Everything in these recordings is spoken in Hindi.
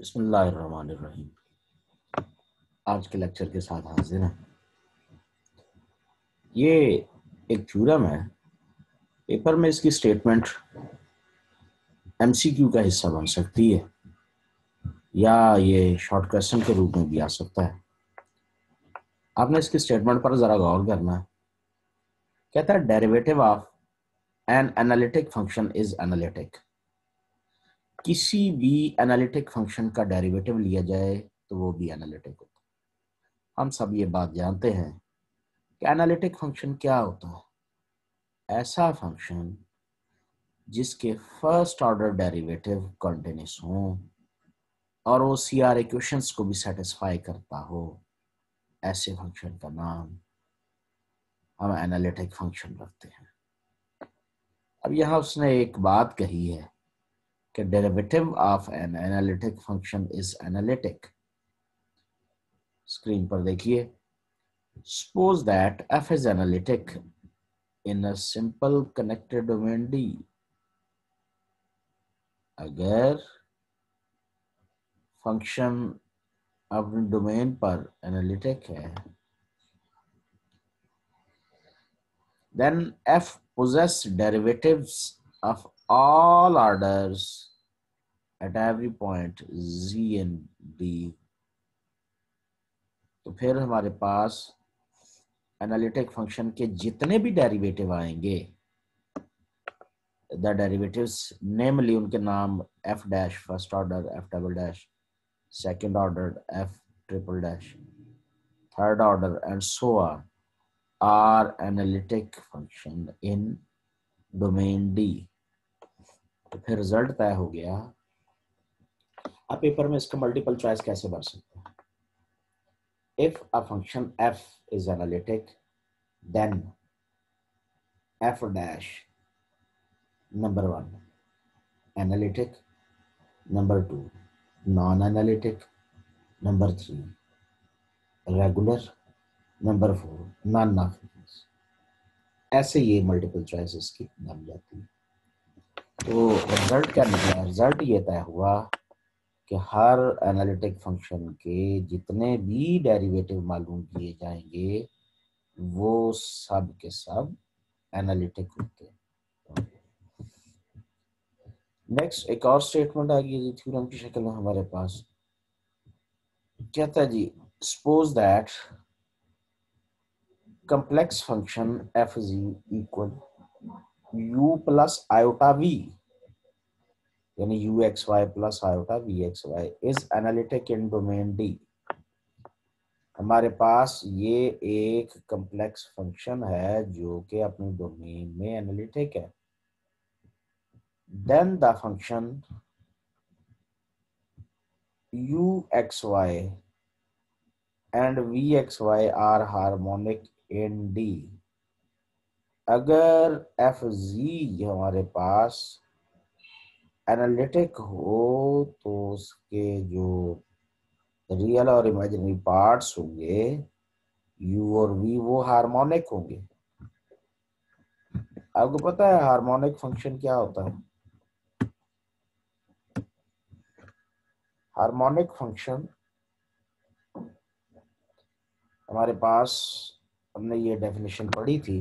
बिस्मिल्लाहिर्रहमानिर्रहीम। आज के लेक्चर के साथ हाजिर हैं। ये एक थ्योरम है। पेपर में इसकी स्टेटमेंट एमसीक्यू का हिस्सा बन सकती है या ये शॉर्ट क्वेश्चन के रूप में भी आ सकता है। आपने इसकी स्टेटमेंट पर जरा गौर करना है। कहता है derivative of an analytic function is analytic. किसी भी एनालिटिक फंक्शन का डेरिवेटिव लिया जाए तो वो भी एनालिटिक होता है। हम सब ये बात जानते हैं कि एनालिटिक फंक्शन क्या होता है। ऐसा फंक्शन जिसके फर्स्ट ऑर्डर डेरिवेटिव कंटिन्यूस हो और वो सीआर इक्वेशंस को भी सेटिस्फाई करता हो, ऐसे फंक्शन का नाम हम एनालिटिक फंक्शन रखते हैं। अब यहाँ उसने एक बात कही है कि derivative of an analytic function is analytic. Screen पर देखिए, suppose that F is analytic in a simple connected domain D. अगर फंक्शन अपने डोमेन पर एनालिटिक है, then f possess derivatives of all orders at every point z and d। तो फिर हमारे पास एनालिटिक फंक्शन के जितने भी डेरिवेटिव आएंगे, द डेरिवेटिव्स नेमली उनके नाम f dash first order, f double dash second order, f triple dash third order and so on, are analytic function in domain D. तो फिर रिजल्ट तय हो गया। आप पेपर में इसका मल्टीपल चॉइस कैसे भर सकते हैं? If a function f is analytic, then f dash number 1 analytic, number 2 non-analytic, number 3 regular, number 4 none of these। ऐसे ये मल्टीपल चॉइसेस की बन जाती है। तो रिजल्ट क्या निकला? रिजल्ट ये तय हुआ कि हर एनालिटिक फंक्शन के जितने भी डेरिवेटिव मालूम किए जाएंगे वो सब के सब एनालिटिक होते हैं। नेक्स्ट एक और स्टेटमेंट आ गई थ्योरम की शक्ल में हमारे पास। कहता है जी, suppose that complex function f g equal u plus iota v, यानी u x Y plus iota v x Y is analytic in domain D. हमारे पास ये एक कम्प्लेक्स फंक्शन है जो कि अपने डोमेन में एनालिटिक है। Then the function U x Y and V x Y are harmonic in D. अगर एफ जी हमारे पास एनालिटिक हो तो उसके जो रियल और इमेजिनरी पार्ट्स होंगे यू और वी वो हार्मोनिक होंगे। आपको पता है हार्मोनिक फंक्शन क्या होता है? हार्मोनिक फंक्शन हमारे पास, हमने ये डेफिनेशन पढ़ी थी,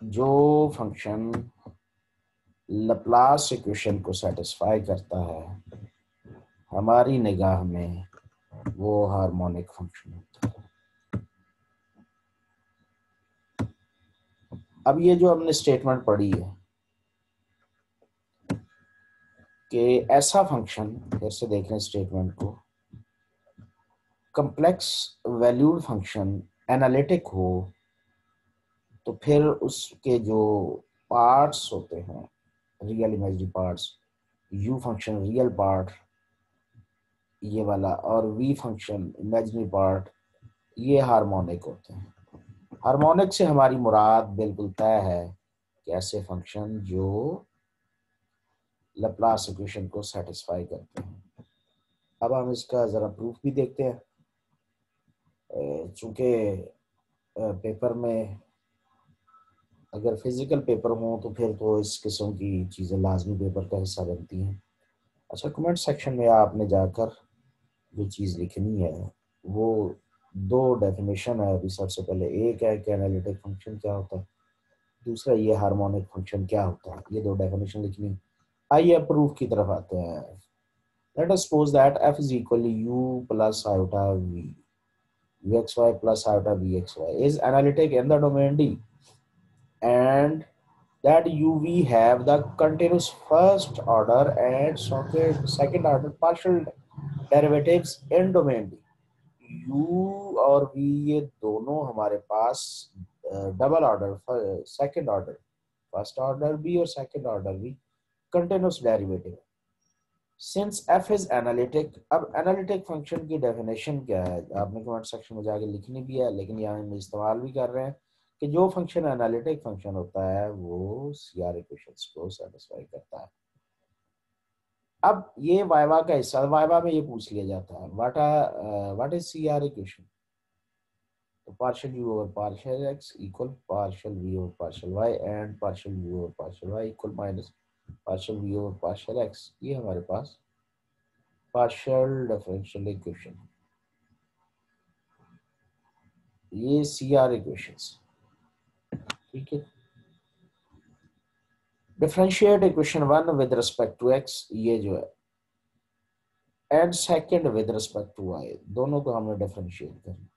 जो फंक्शन लैप्लास इक्वेशन को सेटिस्फाई करता है हमारी निगाह में वो हार्मोनिक फंक्शन होता है। अब ये जो हमने स्टेटमेंट पढ़ी है कि ऐसा फंक्शन, फिर से देख रहे हैं स्टेटमेंट को, कम्प्लेक्स वैल्यूड फंक्शन एनालिटिक हो तो फिर उसके जो पार्ट्स होते हैं real imaginary parts, you function real part ये वाला और वी फंक्शन इमेजिनरी पार्ट, ये हार्मोनिक होते हैं। हार्मोनिक से हमारी मुराद बिल्कुल तय है कि ऐसे फंक्शन जो लैप्लास इक्वेशन को सेटिस्फाई करते हैं। अब हम इसका जरा प्रूफ भी देखते हैं। चूंकि पेपर में अगर फिजिकल पेपर हो तो फिर तो इस किस्म की चीज़ें लाजमी पेपर का हिस्सा बनती हैं। अच्छा, कमेंट सेक्शन में आपने जाकर जो चीज़ लिखनी है वो दो डेफिनेशन है। अभी सबसे पहले एक है कि एनालिटिक फंक्शन क्या होता है, दूसरा ये हार्मोनिक फंक्शन क्या होता है। ये दो डेफिनेशन लिखनी। आइए अब प्रूफ की तरफ आते हैं। Let us suppose that f is equal to u plus iota v vxy plus iota vxy is analytic in the domain D, and that uv have the continuous first order and second order partial derivatives in domain D। u और v ये दोनों हमारे पास double order second order first order भी और सेकंड ऑर्डर भी continuous derivative. Since f is analytic, अब एनालिटिक फंक्शन की डेफिनेशन क्या है आपने कमेंट सेक्शन में जाके लिखनी भी है, लेकिन यहाँ हम इस्तेमाल भी कर रहे हैं कि जो फंक्शन एनालिटिक फंक्शन होता है वो CR इक्वेशंस को सेटिस्फाई करता है। अब ये वाइवा का हिस्सा, वाइवा में ये पूछ लिया जाता है व्हाट इज CR इक्वेशन। तो partial u over partial x equal partial v over partial y and partial u over partial y equal minus partial v over partial x। ये हमारे पास पार्शियल डिफरेंशियल इक्वेशन, ये CR इक्वेशंस। ठीक है, differentiate equation one with respect to x, ये जो है, and second with respect to y, दोनों को हमने डिफरेंशिएट करना।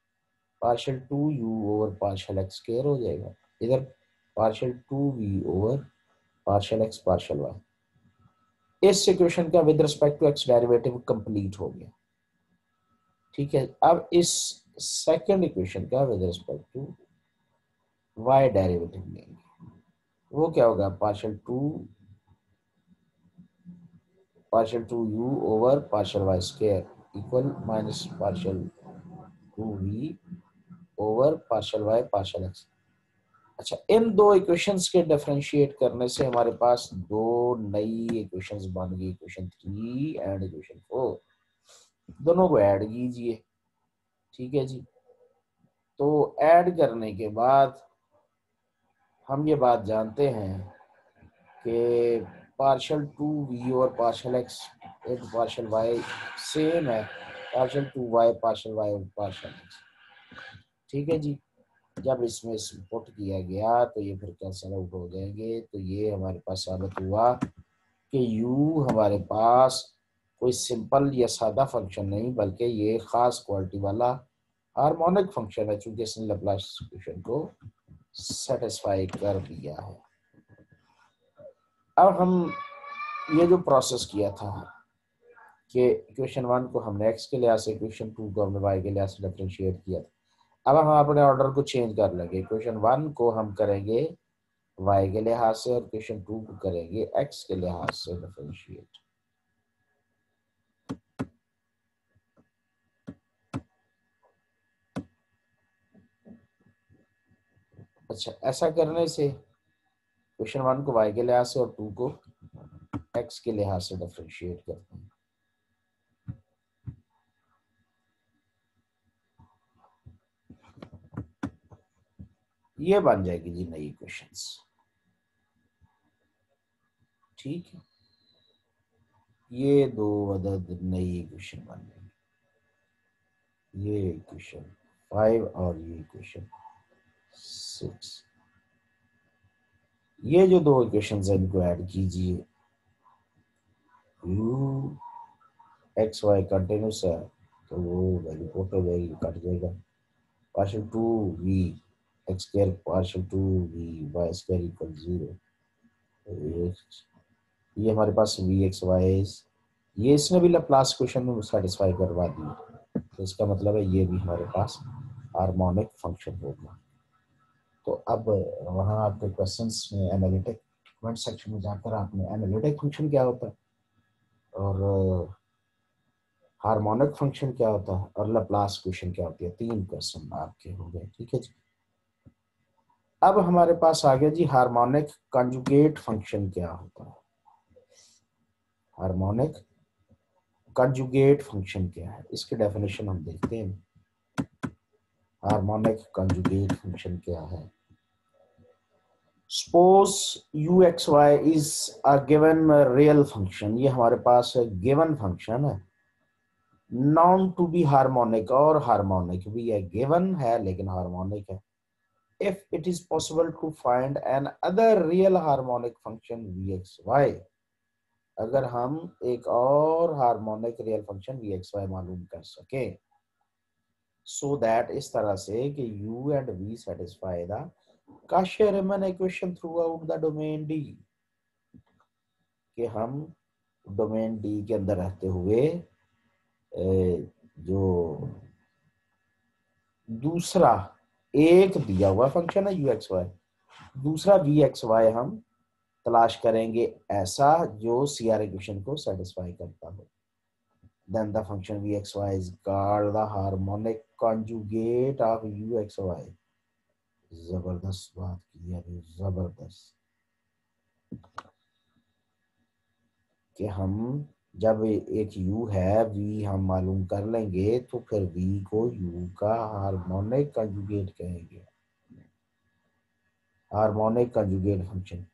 Partial 2u over partial x square हो जाएगा, इधर partial 2v over partial x partial y। इस इक्वेशन का with respect to x derivative complete हो गया। ठीक है, अब इस सेकंड इक्वेशन का with respect to y derivative लेंगे। वो क्या होगा, partial two u over partial y square equal minus partial 2v over partial y partial x। अच्छा, इन दो इक्वेशंस के डिफरेंशिएट करने से हमारे पास दो नई इक्वेशंस बन गई, इक्वेशन 3 एंड इक्वेशन 4। दोनों को ऐड कीजिए। ठीक है जी, तो ऐड करने के बाद हम ये बात जानते हैं कि पार्शियल 2v और partial x into partial y same है पार्शियल 2y पार्शियल y और पार्शियल x। ठीक है जी, जब इसमें पुट किया गया तो ये फिर कैंसल आउट हो जाएंगे। तो ये हमारे पास साबित हुआ कि u हमारे पास कोई सिंपल या सादा फंक्शन नहीं, बल्कि ये खास क्वालिटी वाला हार्मोनिक फंक्शन है, चूंकि इसने लैप्लास इक्वेशन को सेटिस्फाई कर दिया है। अब हम ये जो प्रोसेस किया था कि इक्वेशन 1 को हमने x के लिहाज से, इक्वेशन 2 को हमने y के लिहाज से डिफरेंशिएट किया था। अब हम अपने ऑर्डर को चेंज कर लेंगे, इक्वेशन 1 को हम करेंगे y के लिहाज से और इक्वेशन 2 को करेंगे x के लिहाज से डिफरेंशिएट। अच्छा, ऐसा करने से क्वेश्चन 1 को y के लिहाज से और 2 को x के लिहाज से डिफरेंशिएट करते हैं। ये बन जाएगी जी नई इक्वेशंस। ठीक है, ये दो अदद नई इक्वेशन बन जाएगी, ये इक्वेशन 5 और ये इक्वेशन 6। ये जो दो इक्वेशंस हैं इनको ऐड कीजिए। u एक्स वाई कंटिन्यूस है तो वो वैल्यू पुट हो जाएगी, कट जाएगा। Partial 2v X square partial 2v Y square equal 0। ये हमारे पास v एक्स वाई, ये इसने भी लैप्लास क्वेश्चन में सेटिस्फाई करवा दी, तो इसका मतलब है ये भी हमारे पास हार्मोनिक फंक्शन होगा। तो अब वहाँ आपके क्वेश्चंस में एनालिटिक कमेंट सेक्शन में जाकर आपने एनालिटिक फंक्शन क्या होता है और हार्मोनिक फंक्शन क्या होता है और लैप्लास क्वेश्चन क्या होती है, 3 क्वेश्चन आपके हो गए। ठीक है जी, अब हमारे पास आ गया जी हार्मोनिक कंजुगेट फंक्शन क्या होता है। हार्मोनिक कंजुगेट फंक्शन क्या है, इसकी डेफिनेशन हम देखते हैं। हार्मोनिक कंजुगेट फंक्शन क्या है। Suppose U x Y is a given real function, ये हमारे पास गिवन फंक्शन है, नॉन टू बी हार्मोनिक, और हार्मोनिक भी है, गिवन है लेकिन हार्मोनिक है। If it is possible to find another real harmonic function V x Y, अगर हम एक और harmonic real function V x Y मालूम कर सके, सो दैट इस तरह से कि u and v satisfy the Cauchy-Riemann equation through out the domain D, कि हम डोमेन D के अंदर रहते हुए जो दूसरा एक दिया हुआ फंक्शन है यू एक्स वाई, दूसरा वी एक्स वाई हम तलाश करेंगे ऐसा जो सी आर इक्वेशन को सेटिस्फाई करता हो, then the function vxy is called the harmonic conjugate of uxy। जबरदस्त बात की है, जबरदस्त, कि हम जब एक u है v हम मालूम कर लेंगे तो फिर v को u का हार्मोनिक कंजुगेट कहेंगे, harmonic conjugate function.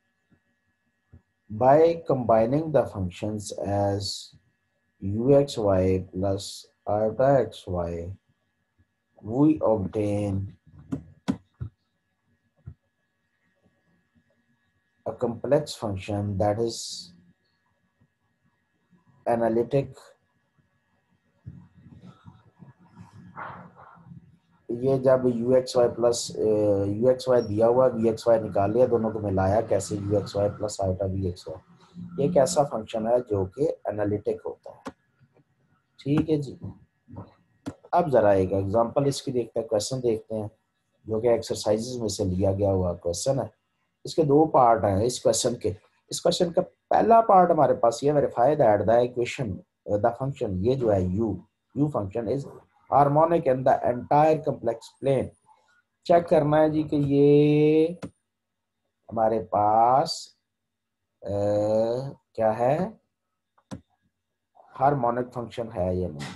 by combining the functions as uxy plus iota xy, we obtain a complex function that is analytic। ये जब U x Y plus U x Y दिया हुआ वी एक्स वाई निकाल लिया, दोनों को मिलाया कैसे U x Y plus iota V x Y, ये एक ऐसा फंक्शन है जो कि एनालिटिक होता है। ठीक है जी। अब जरा एक एग्जांपल इसकी देखते हैं, क्वेश्चन देखते हैं जो कि एक्सरसाइजेज में से लिया गया हुआ क्वेश्चन है। इसके दो पार्ट हैं इस क्वेश्चन के। इस क्वेश्चन का पहला पार्ट हमारे पास ये verify that the equation the function, ये जो है U function is harmonic in the entire complex plane. Check करना है जी कि ये हमारे पास क्या है, हार्मोनिक फंक्शन है या नहीं।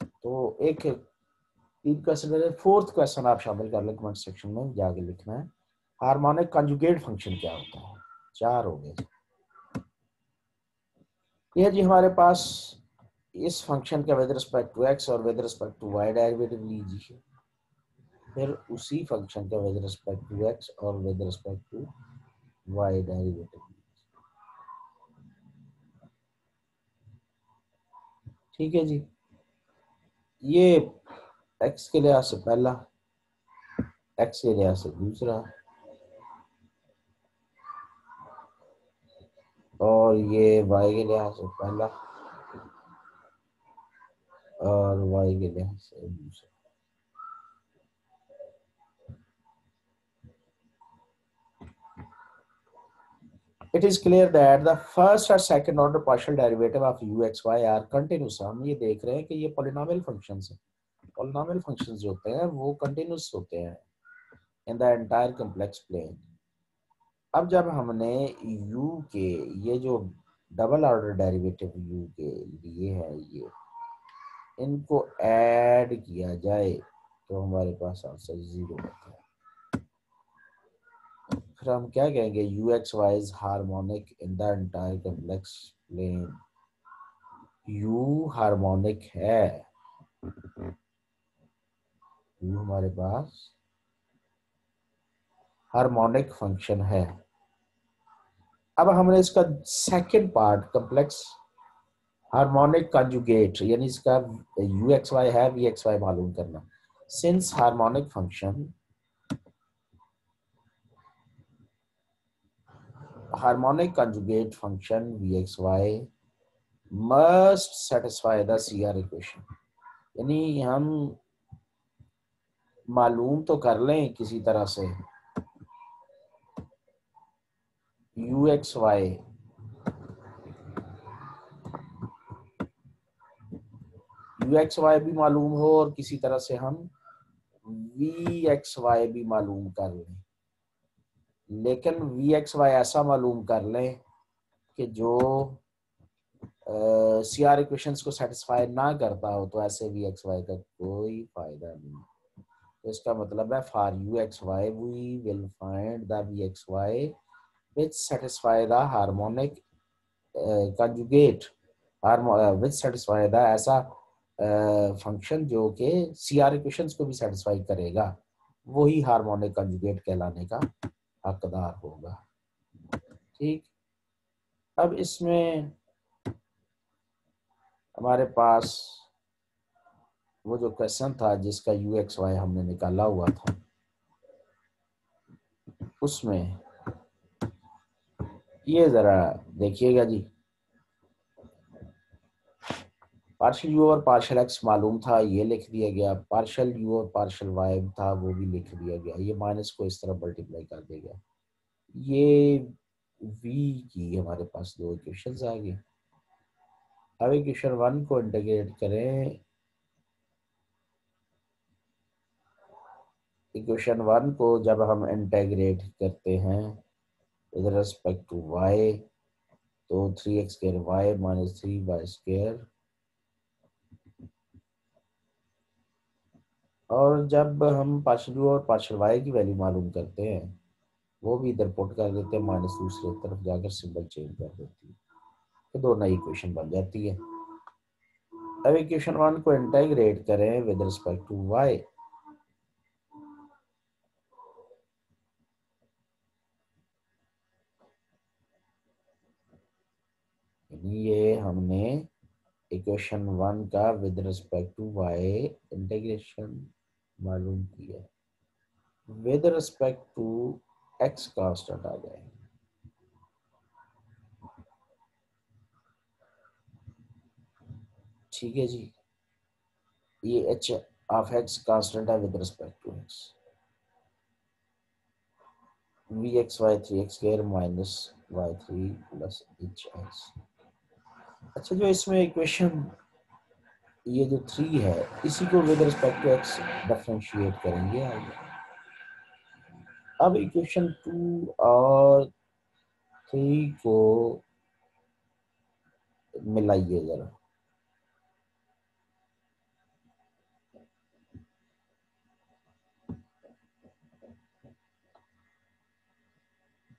तो एक तीन क्वेश्चन है, फोर्थ क्वेश्चन आप शामिल कर लें कमेंट सेक्शन में जाके लिखना है, हार्मोनिक कंजुगेट फंक्शन क्या होता है। चार हो गए। ये जी हमारे पास इस फंक्शन का विद रिस्पेक्ट टू एक्स और with respect to Y derivative लीजिए, फिर उसी फंक्शन का विद रिस्पेक्ट टू एक्स और with respect to Y derivative. ठीक है जी। ये एक्स के लिहाज से पहला, एक्स के लिहाज से दूसरा, और ये वाई के लिहाज से पहला और वाई के लिहाज से दूसरा। It is clear that the first or second order partial derivative of uxy are continuous। हम ये देख रहे हैं कि ये polynomial functions हैं। polynomial functions जो होते हैं वो continuous होते हैं in the entire complex plane। अब जब हमने u के ये जो डबल ऑर्डर डेरिवेटिव u के लिए है, ये इनको ऐड किया जाए तो हमारे पास आंसर 0 होता है। फिर हम क्या कहेंगे, U x Y is harmonic in the entire complex plane. U harmonic है, यू हमारे पास हार्मोनिक फंक्शन है। अब हमने इसका second part complex harmonic conjugate, यानी इसका यू एक्स वाई है वी एक्स वाई मालूम करना। Since harmonic function, harmonic conjugate function V x Y must satisfy the C R equation, यानी हम मालूम तो कर लें किसी तरह से यू एक्स वाई भी मालूम हो और किसी तरह से हम वी एक्स वाई भी मालूम कर लें, लेकिन वी एक्स वाई ऐसा मालूम कर लें कि जो सी आर इक्वेशंस को सेटिस्फाई ना करता हो, तो ऐसे वी एक्स वाई का कोई फायदा नहीं। तो इसका मतलब है for U x Y V will find the V x Y which satisfy the harmonic conjugate which satisfy the ऐसा फंक्शन जो कि सी आर इक्वेशंस को भी सेटिस्फाई करेगा, वही हार्मोनिक कंजुगेट कहलाने का हकदार होगा। ठीक, अब इसमें हमारे पास वो जो क्वेश्चन था जिसका यू एक्स वाई हमने निकाला हुआ था, उसमें ये जरा देखिएगा जी, पार्शियल यू और पार्शियल एक्स मालूम था, ये लिख दिया गया। पार्शियल यू और पार्शियल वाई था, वो भी लिख दिया गया। ये माइनस को इस तरह मल्टीप्लाई कर देगा। ये वी की हमारे पास दो इक्वेशंस आ गई। अब इक्वेशन 1 को इंटीग्रेट करें, इक्वेशन 1 को जब हम इंटीग्रेट करते हैं विद रिस्पेक्ट टू y, तो 3x square y minus 3y square, और जब हम पार्शियल यू और पार्शियल y की वैल्यू मालूम करते हैं, वो भी इधर पुट कर देते हैं, माइनस दूसरी तरफ जाकर सिंबल चेंज कर देती है, तो दो नई इक्वेशन बन जाती है। अब इक्वेशन 1 को इंटीग्रेट करें विद रिस्पेक्ट टू y, ये हमने इक्वेशन 1 का with respect to y integration मालूम किया, with respect to x constant आ जाएगा। ठीक है जी, ये h ऑफ x कांस्टेंट है with respect to x, v x y 3x square minus y3 plus hx। अच्छा, जो इसमें इक्वेशन ये जो 3 है, इसी को with respect to x differentiate करेंगे आगे। अब इक्वेशन 2 और 3 को मिलाइए जरा।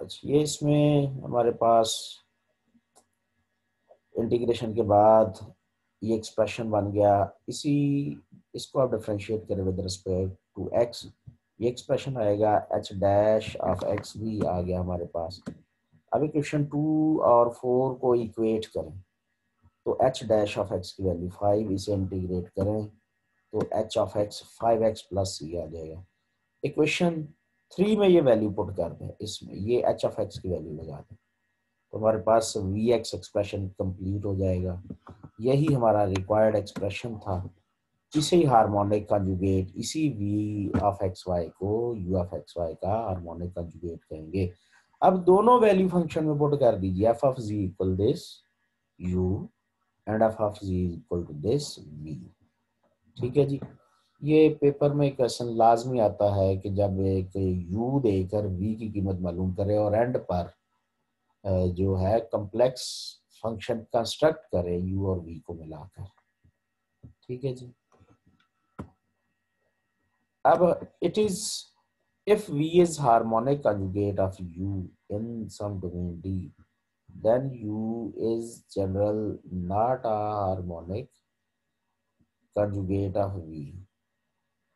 अच्छा, ये इसमें हमारे पास इंटीग्रेशन के बाद ये एक्सप्रेशन बन गया, इसी इसको आप डिफरेंशिएट करें विद रिस्पेक्ट टू x, ये एक्सप्रेशन आएगा h डैश ऑफ x भी आ गया हमारे पास। अब इक्वेशन 2 और 4 को इक्वेट करें, तो h डैश ऑफ x की वैल्यू 5, इसे इंटीग्रेट करें तो h of x 5x plus c आ जाएगा। इक्वेशन 3 में ये वैल्यू पुट कर दें, इसमें ये h ऑफ x की वैल्यू लगा दें, तो हमारे पास वी एक्स एक्सप्रेशन कंप्लीट हो जाएगा। यही हमारा रिक्वायर्ड एक्सप्रेशन था। इसे ही हार्मोनिक कंजुगेट, इसी वी ऑफ एक्स वाई को यू ऑफ एक्स वाई का हार्मोनिक कंजुगेट कहेंगे। अब दोनों वैल्यू फंक्शन में पुट कर दीजिए, F of G equal this U and F of G equal to this V. ठीक है जी, ये पेपर में क्वेश्चन लाजमी आता है कि जब एक यू देकर वी की कीमत मालूम करे और एंड पर जो है कॉम्प्लेक्स फंक्शन कंस्ट्रक्ट करें यू और वी को मिलाकर। ठीक है जी, अब it is if v is harmonic conjugate of u in some domain d, then u is general not a harmonic conjugate of v।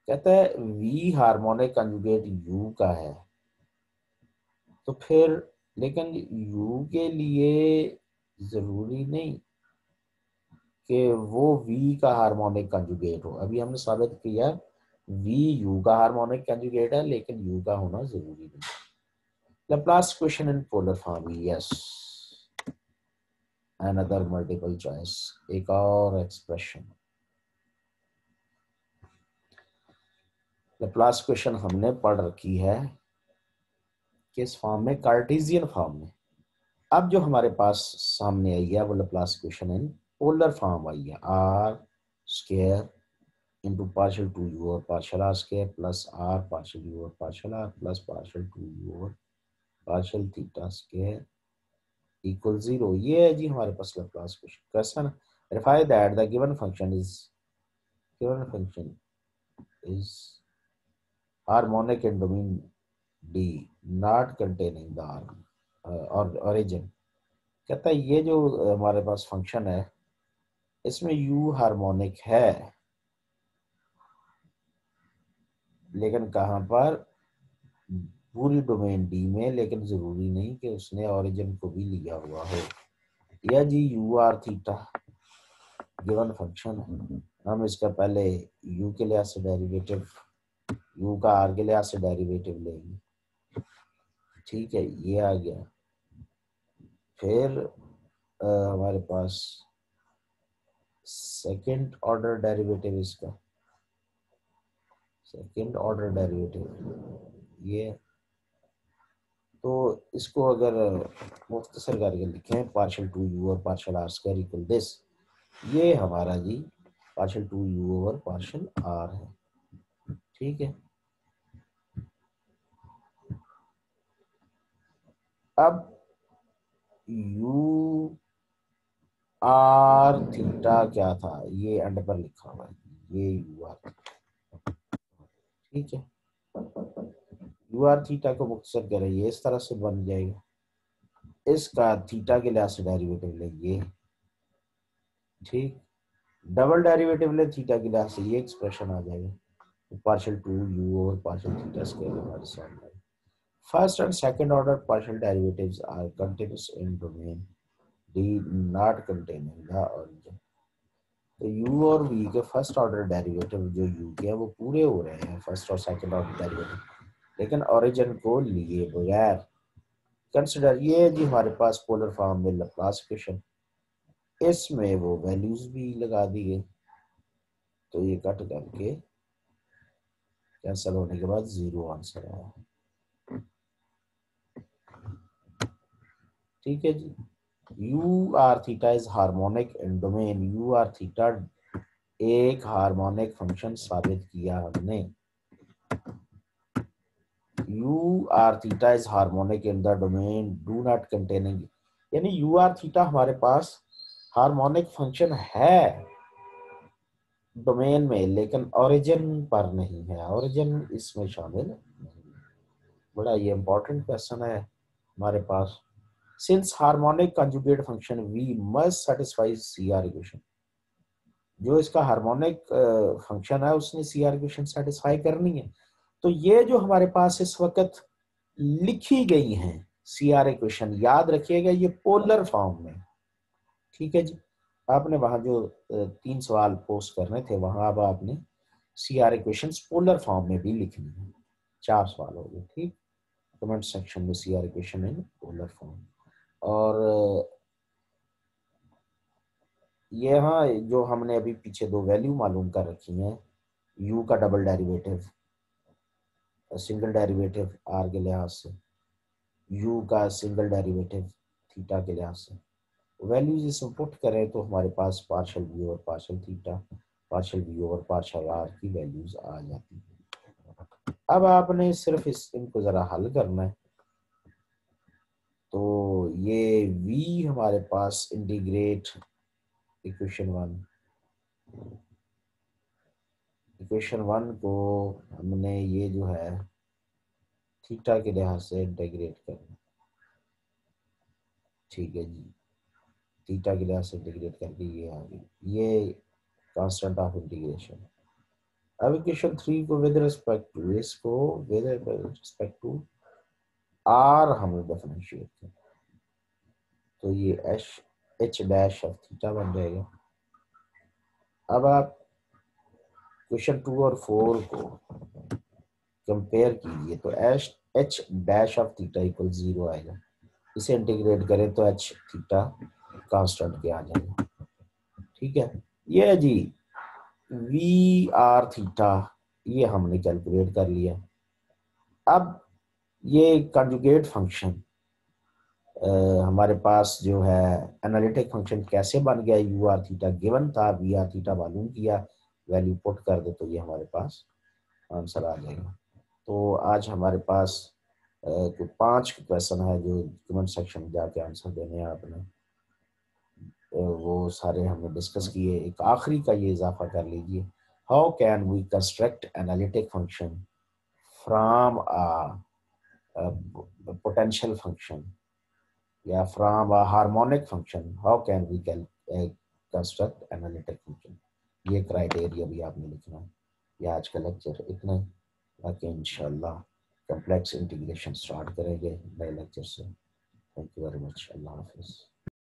कहता है v हार्मोनिक कंजुगेट u का है, तो फिर लेकिन u के लिए जरूरी नहीं कि वो v का हार्मोनिक कंजुगेट हो। अभी हमने साबित किया v u का हार्मोनिक कंजुगेट है, लेकिन u का होना जरूरी नहीं। Laplace equation in polar form, yes, another multiple choice, एक और एक्सप्रेशन। Laplace equation हमने पढ़ रखी है किस फॉर्म में, कार्टेशियन फॉर्म में। अब जो हमारे पास सामने आई है वो Laplace equation in polar form आई है, r square into partial 2u और partial r square plus r partial u और partial r plus partial 2u और पार्शियल थीटा स्क्वायर इक्वल 0। ये है जी हमारे पास Laplace equation। Question verify that the given function is harmonic in domain D not containing the और ओरिजिन। कहता है ये जो हमारे पास फंक्शन है इसमें यू हार्मोनिक है, लेकिन कहाँ पर? पूरी डोमेन डी में, लेकिन जरूरी नहीं कि उसने ओरिजिन को भी लिया हुआ हो। या जी u r theta given function है, हम इसका पहले यू के लिहाज से डेरिवेटिव, यू का आर के लिहाज से डेरिवेटिव लेंगे। ठीक है, ये आ गया। फिर हमारे पास सेकंड ऑर्डर डेरिवेटिव, इसका सेकंड ऑर्डर डेरिवेटिव ये, तो इसको अगर मुख्तसर करके लिखें पार्शियल टू यू और partial r square equal this, ये हमारा जी partial two you over partial r है। ठीक है, अब यू आर थीटा क्या था, ये एंड पर लिखा हुआ है, ये यू आर। ठीक है, यू आर थीटा को मुख्तसर करें, ये इस तरह से बन जाएगा, इसका थीटा के लिहाज से डेरिवेटिव लेंगे। ठीक, डबल डेरिवेटिव ले थीटा के लिहाज से, ये एक्सप्रेशन आ जाएगा partial two you over partial theta square हमारे सामने। First and second order partial derivatives are continuous in domain D not containing the origin. तो u और v के फर्स्ट ऑर्डर डेरिवेटिव जो u के हैं वो पूरे हो रहे हैं, फर्स्ट और सेकंड ऑर्डर डेरिवेटिव, लेकिन ओरिजिन को लिए बगैर। कंसिडर ये जी हमारे पास पोलर फॉर्म में लैप्लास इक्वेशन, इसमें वो वैल्यूज भी लगा दी गई, तो ये कट करके कैंसिल होने के बाद जीरो आंसर आया। ठीक है जी, u r theta is harmonic in domain u r theta एक हार्मोनिक फंक्शन साबित किया हमने। U r theta is harmonic in the domain do not containing, यानी यू आर थीटा हमारे पास हार्मोनिक फंक्शन है डोमेन में, लेकिन ओरिजिन पर नहीं है, ओरिजिन इसमें शामिल नहीं। बड़ा ये इंपॉर्टेंट क्वेश्चन है हमारे पास। Since harmonic conjugate function we must satisfy C R equation, जो इसका हार्मोनिक फंक्शन है उसने सी आर इक्वेशन सेटिस्फाई करनी है। तो ये जो हमारे पास इस वक्त लिखी गई हैं सी आर इक्वेशन, याद रखिएगा ये पोलर फॉर्म में। ठीक है जी, आपने वहां जो 3 सवाल पोस्ट करने थे वहां अब आपने C R equation polar form में भी लिखनी है। 4 सवाल हो गए। ठीक, कमेंट सेक्शन में C R equation in polar form. और यहाँ जो हमने अभी पीछे 2 वैल्यू मालूम कर रखी हैं, u का double derivative, single derivative R के लिहाज से, u का सिंगल डेरिवेटिव थीटा के लिहाज से, वैल्यूज इसमें पुट करें तो हमारे पास पार्शियल v और पार्शियल थीटा, पार्शियल v और पार्शियल r की वैल्यूज आ जाती है। अब आपने सिर्फ इनको जरा हल करना है। तो ये v हमारे पास इंटीग्रेट इक्वेशन वन को हमने ये जो है थीटा के लिहाज से इंटीग्रेट करना। ठीक है जी, थीटा के लिहाज से इंटीग्रेट करके ये आ गई, ये कांस्टेंट ऑफ इंटीग्रेशन। अब इक्वेशन 3 को विद रिस्पेक्ट टू, इसको विद रिस्पेक्ट टू आर हमें डिफरेंशिएट करना, तो ये एच डैश ऑफ थीटा बन जाएगा। अब आप क्वेश्चन 2 और 4 को कंपेयर कीजिए तो H dash of theta equal 0 आएगा, इसे इंटीग्रेट करें तो एच थीटा कांस्टेंट के आ जाएगा। ठीक है, ये है जी वी आर थीटा, ये हमने कैलकुलेट कर लिया। अब ये कंजुगेट फंक्शन हमारे पास जो है एनालिटिक फंक्शन कैसे बन गया, यू आर थीटा गिवन था, वी आर थीटा मालूम किया, वैल्यू पुट कर दे तो ये हमारे पास आंसर आ जाएगा। तो आज हमारे पास कुछ 5 क्वेश्चन है जो कमेंट सेक्शन में जाके आंसर देने हैं आपने, वो सारे हमने डिस्कस किए। एक आखिरी का ये इजाफा कर लीजिए, how can we construct analytic function from a potential function, yeah, from a harmonic function, how can we construct analytic function? ये क्राइटेरिया भी आपने लिखना है। ये आज का लेक्चर इतना ही, बाकी इंशाल्लाह कम्प्लेक्स इंटीग्रेशन स्टार्ट करेंगे नए लेक्चर से। Thank you very much. अल्लाह हाफिज़।